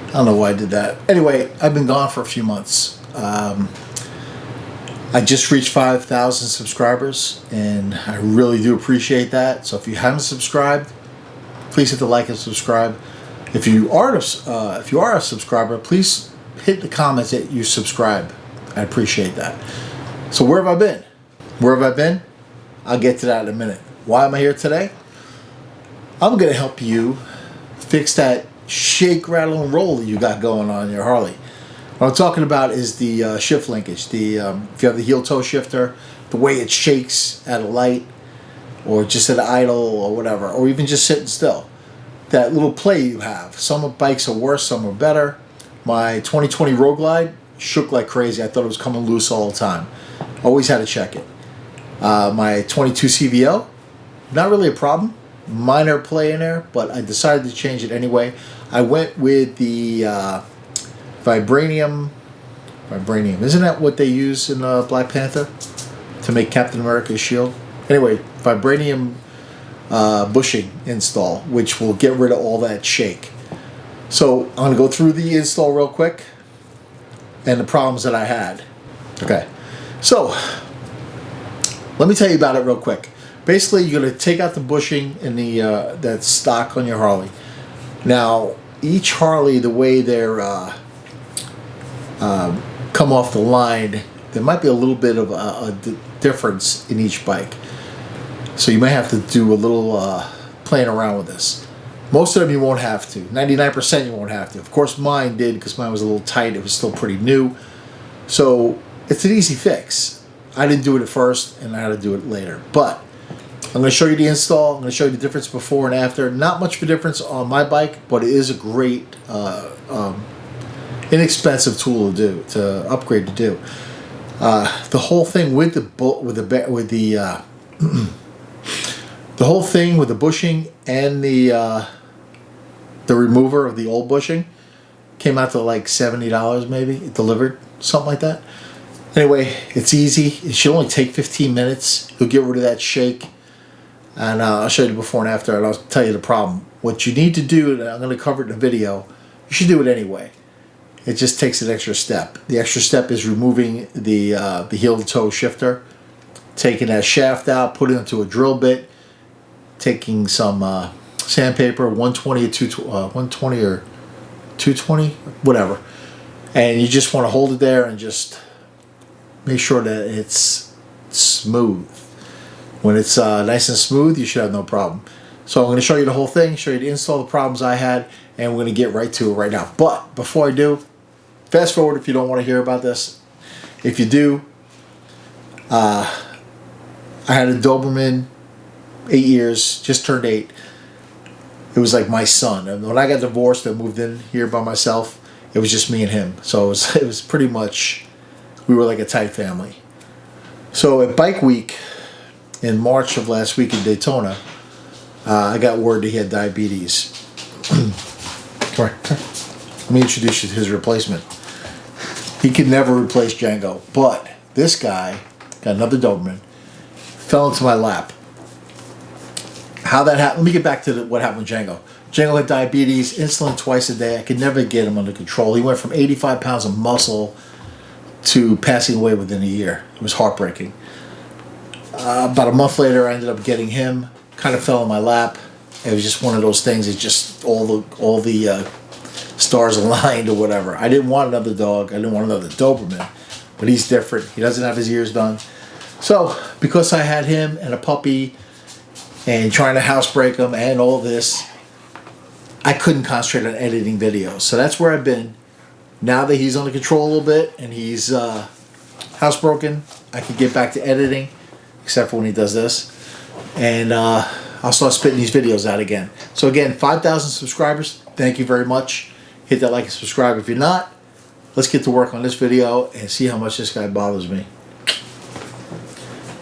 I don't know why I did that. Anyway, I've been gone for a few months. I just reached 5,000 subscribers, and I really do appreciate that. So if you haven't subscribed, please hit the like and subscribe. If you are a subscriber, please hit the comments that you subscribe. I appreciate that. So where have I been? Where have I been? I'll get to that in a minute. Why am I here today? I'm going to help you fix that shake, rattle, and roll that you got going on in your Harley. What I'm talking about is the shift linkage. If you have the heel-toe shifter, the way it shakes at a light, or just at idle, or whatever, or even just sitting still. That little play you have. Some bikes are worse, some are better. My 2020 Road Glide shook like crazy. I thought it was coming loose all the time. Always had to check it. My 22 CVO, not really a problem. Minor play in there, but I decided to change it anyway. I went with the Vibranium. Isn't that what they use in Black Panther to make Captain America's shield? Anyway, Vibranium bushing install, which will get rid of all that shake. So I'm going to go through the install real quick and the problems that I had. Okay, so let me tell you about it real quick. Basically, you're going to take out the bushing and the that's stock on your Harley. Now, each Harley, the way they're come off the line, there might be a little bit of a difference in each bike. So you might have to do a little playing around with this. Most of them you won't have to. 99% you won't have to. Of course mine did, because mine was a little tight. It was still pretty new. So it's an easy fix. I didn't do it at first, and I had to do it later. But I'm going to show you the install. I'm going to show you the difference before and after. Not much of a difference on my bike, but it is a great inexpensive tool to do, to upgrade to do. The whole thing with the the whole thing with the bushing and the remover of the old bushing came out to like $70 maybe, delivered, something like that. Anyway, it's easy. It should only take 15 minutes. You'll get rid of that shake. And I'll show you the before and after, and I'll tell you the problem. What you need to do, and I'm going to cover it in the video, you should do it anyway. It just takes an extra step. The extra step is removing the heel-to-toe shifter, taking that shaft out, putting it into a drill bit, taking some sandpaper, 120 or 120 or 220, whatever, and you just want to hold it there and just make sure that it's smooth. When it's nice and smooth, you should have no problem. So I'm going to show you the whole thing, show you the install, the problems I had, and we're going to get right to it right now. But before I do, fast forward if you don't want to hear about this. If you do, I had a Doberman, 8 years, just turned 8. It was like my son. And when I got divorced and moved in here by myself, it was just me and him. So it was pretty much, we were like a tight family. So at Bike Week in March of last week in Daytona, I got word that he had diabetes. Come here. Let me introduce you to his replacement. He could never replace Django, but this guy, got another Doberman, fell into my lap. How that happened, let me get back to what happened with Django. Django had diabetes, insulin twice a day. I could never get him under control. He went from 85 pounds of muscle to passing away within a year. It was heartbreaking. About a month later, I ended up getting him. Kind of fell in my lap. It was just one of those things. It's just all the stars aligned or whatever. I didn't want another dog. I didn't want another Doberman. But he's different. He doesn't have his ears done. So, because I had him and a puppy and trying to housebreak him and all this, I couldn't concentrate on editing videos. So that's where I've been. Now that he's under control a little bit and he's housebroken, I can get back to editing, except for when he does this. And I'll start spitting these videos out again. So again, 5,000 subscribers. Thank you very much. Hit that like and subscribe if you're not. Let's get to work on this video and see how much this guy bothers me.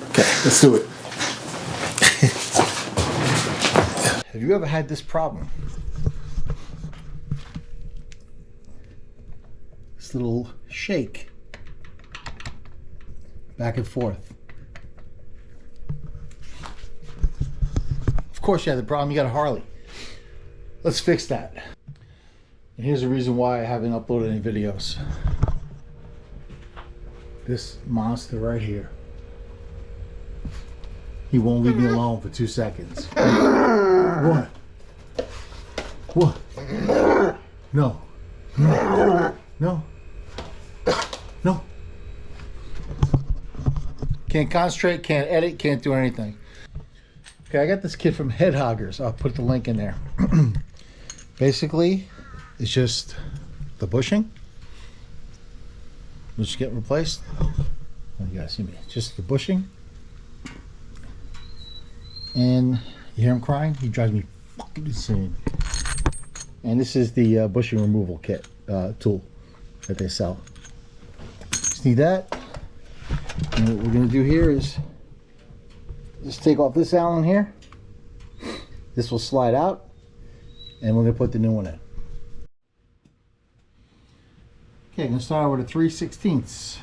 Okay, let's do it. Have you ever had this problem? This little shake back and forth. Of course you have the problem, you got a Harley. Let's fix that. And here's the reason why I haven't uploaded any videos. This monster right here. He won't leave me alone for 2 seconds. What? What? No. No. No. No. Can't concentrate, can't edit, can't do anything. Okay, I got this kit from Head Hoggers. I'll put the link in there. Basically, it's just the bushing, which get replaced. Oh, you guys see me? Just the bushing. And you hear him crying? He drives me fucking insane. And this is the bushing removal kit tool that they sell. Just need that. And what we're going to do here is just take off this Allen here. This will slide out, and we're going to put the new one in. Okay, I'm going to start with a 3/16.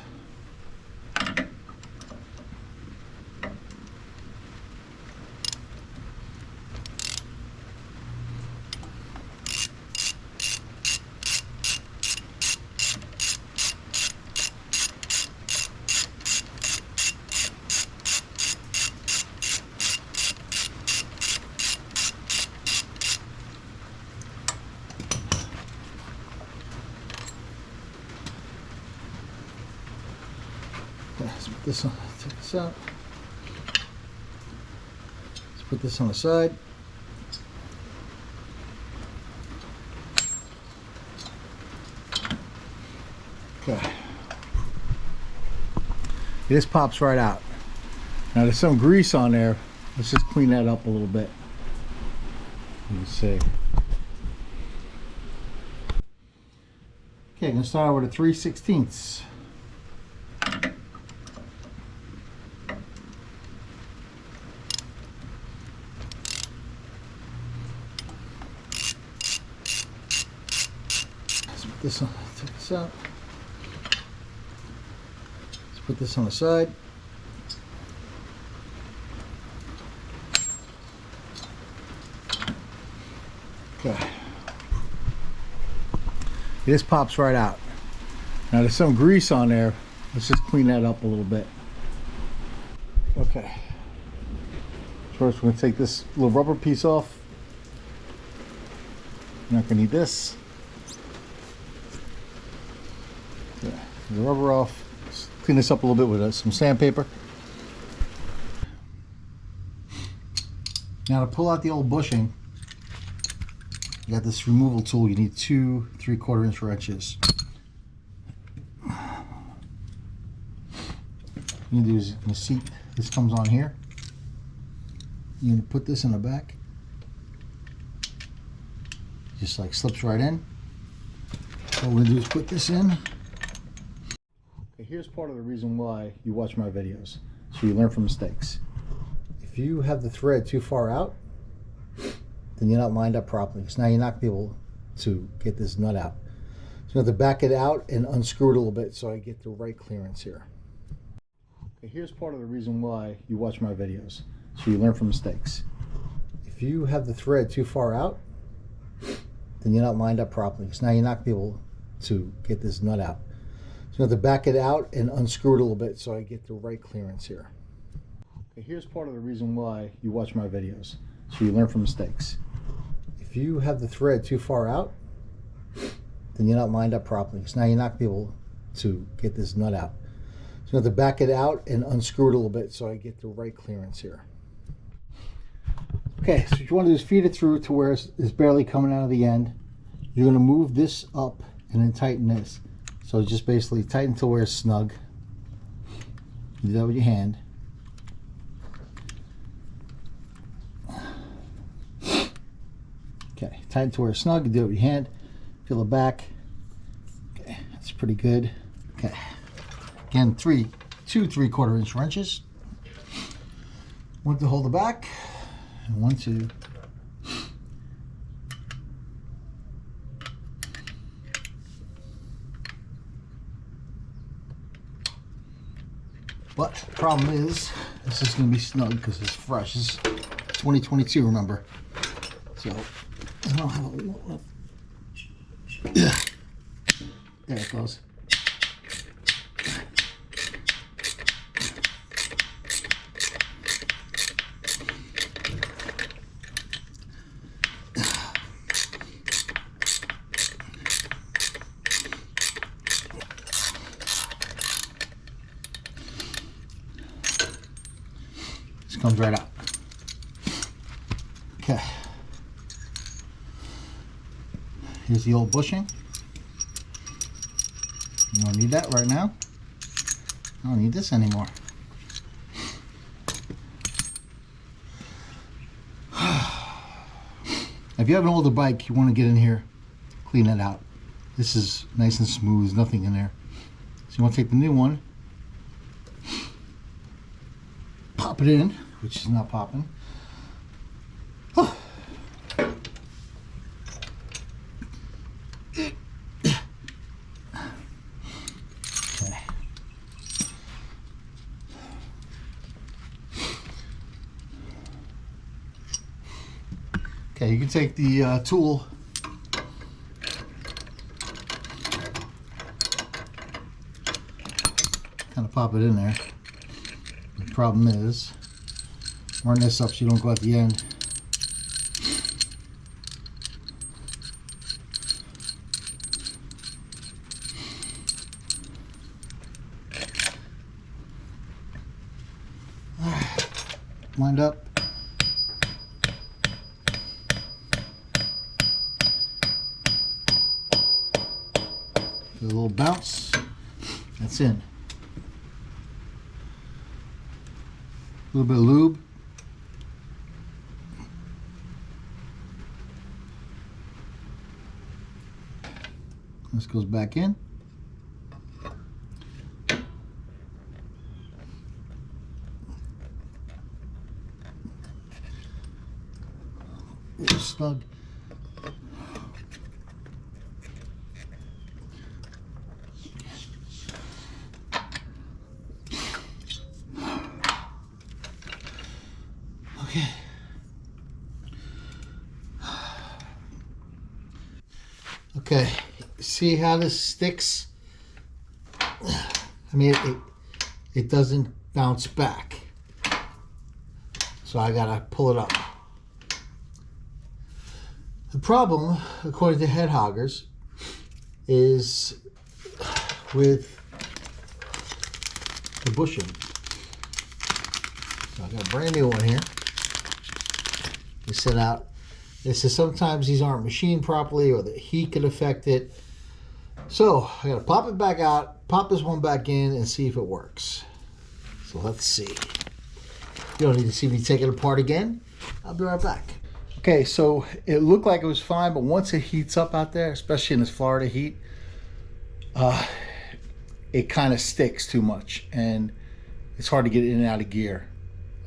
Let's put this on, take this out. Let's put this on the side. Okay. This pops right out. Now there's some grease on there. Let's just clean that up a little bit. Let me see. Okay, I'm going to start with a 3/16. This on, take this out. Let's put this on the side. Okay. This pops right out. Now there's some grease on there. Let's just clean that up a little bit. Okay. First we're going to take this little rubber piece off. You're not going to need this. The rubber off. Let's clean this up a little bit with some sandpaper. Now to pull out the old bushing, you got this removal tool. You need 2 3/4 inch wrenches. What you do is the seat, this comes on here. You're going to put this in the back. Just like slips right in. What we're going to do is put this in. Here's part of the reason why you watch my videos, so you learn from mistakes. If you have the thread too far out, then you're not lined up properly. So now you're not going to be able to get this nut out. So you have to back it out and unscrew it a little bit so I get the right clearance here. Okay, here's part of the reason why you watch my videos, so you learn from mistakes. If you have the thread too far out, then you're not lined up properly. So now you're not going to be able to get this nut out. So you have to back it out and unscrew it a little bit so I get the right clearance here. Okay, here's part of the reason why you watch my videos, so you learn from mistakes. If you have the thread too far out, then you're not lined up properly. So now you're not going to be able to get this nut out. So you have to back it out and unscrew it a little bit so I get the right clearance here. Okay, so what you want to do is feed it through to where it's barely coming out of the end. You're going to move this up and then tighten this. So just basically tighten to where it's snug. You do that with your hand. Okay, tighten to where it's snug. You do it with your hand. Feel the back. Okay, that's pretty good. Okay, again, 2 3/4 inch wrenches. One to hold the back, and one to but the problem is, this is going to be snug because it's fresh. This is 2022, remember. So, I don't have a lot left. There it goes. This comes right out. Okay. Here's the old bushing. You don't need that right now. I don't need this anymore. If you have an older bike, you want to get in here, clean it out. This is nice and smooth, nothing in there. So you want to take the new one, pop it in, which is not popping. Okay, you can take the tool, kind of pop it in there. The problem is, run this up so you don't go at the end. Lined up. A little bounce. That's in. A little bit of lube. This goes back in. Snug. Okay. Okay. See how this sticks? I mean, it doesn't bounce back. So I gotta pull it up. The problem, according to Head Hoggers, is with the bushing. So I got a brand new one here. They set out. They said sometimes these aren't machined properly or the heat could affect it. So I gotta pop it back out, pop this one back in and see if it works. So let's see. You don't need to see me take it apart again. I'll be right back. Okay, so it looked like it was fine, but once it heats up out there, especially in this Florida heat, it kind of sticks too much and it's hard to get in and out of gear.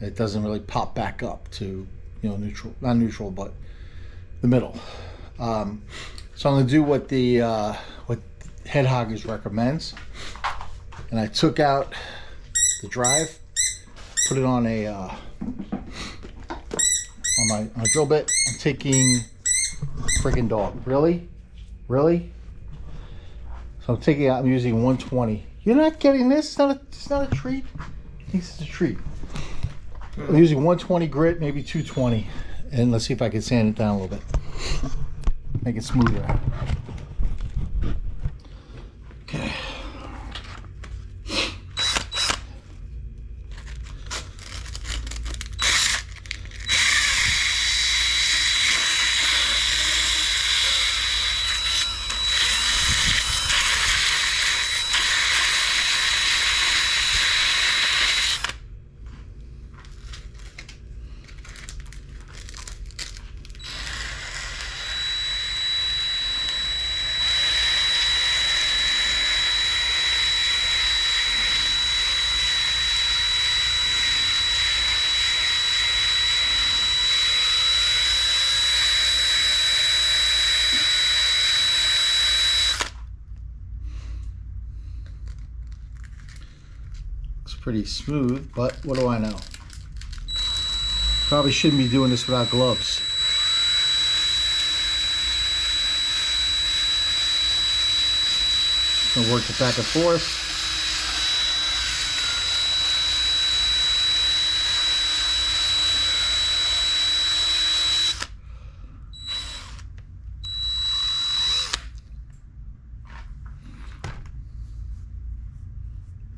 It doesn't really pop back up to, you know, neutral, not neutral, but the middle. So I'm gonna do what the what Head Hoggers recommends, and I took out the drive, put it on a on my drill bit. I'm taking friggin' dog. Really? So I'm taking out, I'm using 120. You're not getting this? It's not a treat? I think it's a treat. I'm using 120 grit, maybe 220. And let's see if I can sand it down a little bit. Make it smoother. Okay. Pretty smooth, but what do I know? Probably shouldn't be doing this without gloves. Gonna work it back and forth.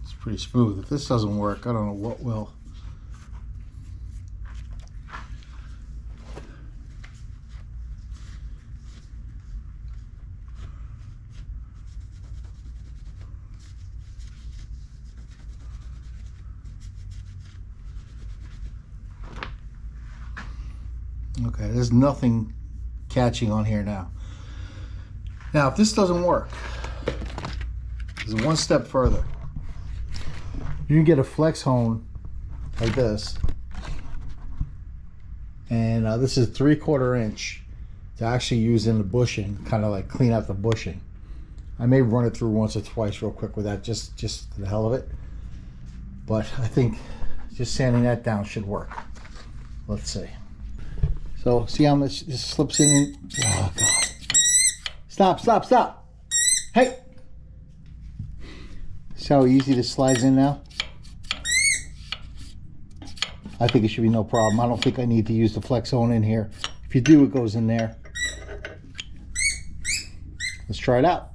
It's pretty smooth. If this doesn't work, I don't know what will. Okay, there's nothing catching on here now. Now, if this doesn't work, there's one step further. You can get a flex hone like this, and this is 3/4 inch to actually use in the bushing, kind of like clean out the bushing. I may run it through once or twice real quick with that, just for the hell of it. But I think just sanding that down should work. Let's see. So see how much this slips in? Oh God! Stop! Stop! Stop! Hey! See how easy this slides in now? I think it should be no problem. I don't think I need to use the flex hone in here. If you do, it goes in there. Let's try it out.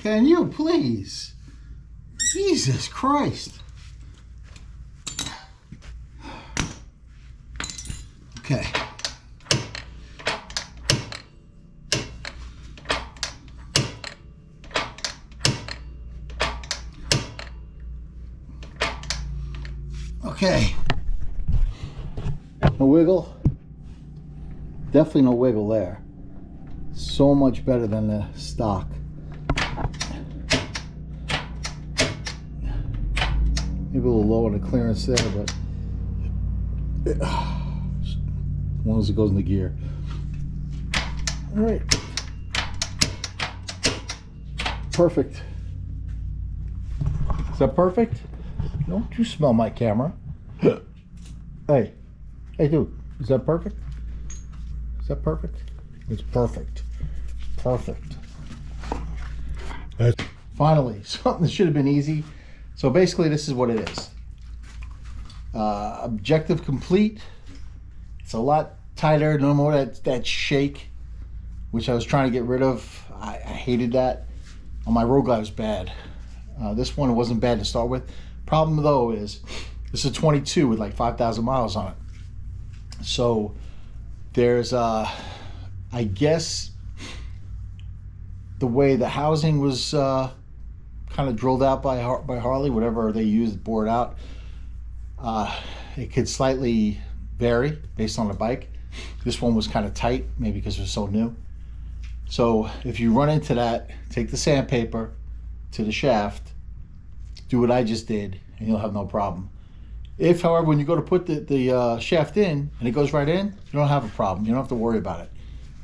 Can you please? Jesus Christ. Okay. Okay. No wiggle. Definitely no wiggle there. So much better than the stock. Maybe a little low on the clearance there, but as long as it goes into gear. All right. Perfect. Is that perfect? Don't you smell my camera? Hey, dude, is that perfect? Is that perfect? It's perfect. Perfect. Finally, something that should have been easy. So basically, this is what it is. Objective complete. It's a lot tighter, no more that shake, which I was trying to get rid of. I hated that. On my road glide, it was bad. This one wasn't bad to start with. Problem though is, this is a 22 with like 5,000 miles on it. So there's, I guess, the way the housing was kind of drilled out by Harley, whatever they used, bored out. It could slightly vary based on the bike. This one was kind of tight, maybe because it was so new. So if you run into that, take the sandpaper to the shaft, do what I just did, and you'll have no problem. If, however, when you go to put the shaft in and it goes right in, you don't have a problem. You don't have to worry about it.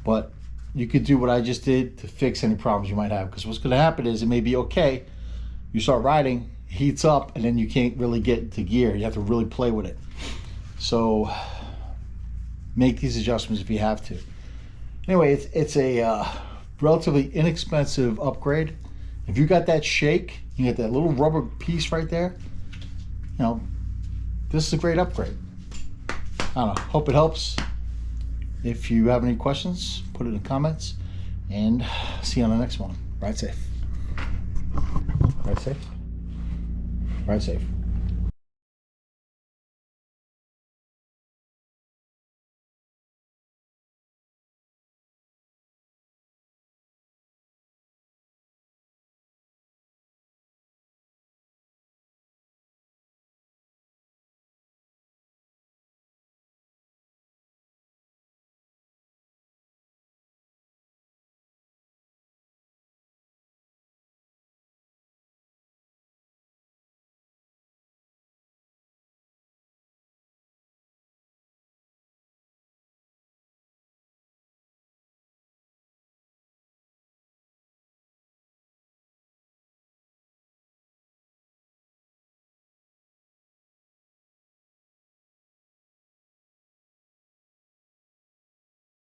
But you could do what I just did to fix any problems you might have, because what's going to happen is it may be okay. You start riding, it heats up, and then you can't really get into gear. You have to really play with it. So make these adjustments if you have to. Anyway, it's a relatively inexpensive upgrade. If you got that shake, you get that little rubber piece right there, you know, this is a great upgrade. I don't know, hope it helps. If you have any questions, put it in the comments, and see you on the next one. Ride safe. Ride safe. Ride safe.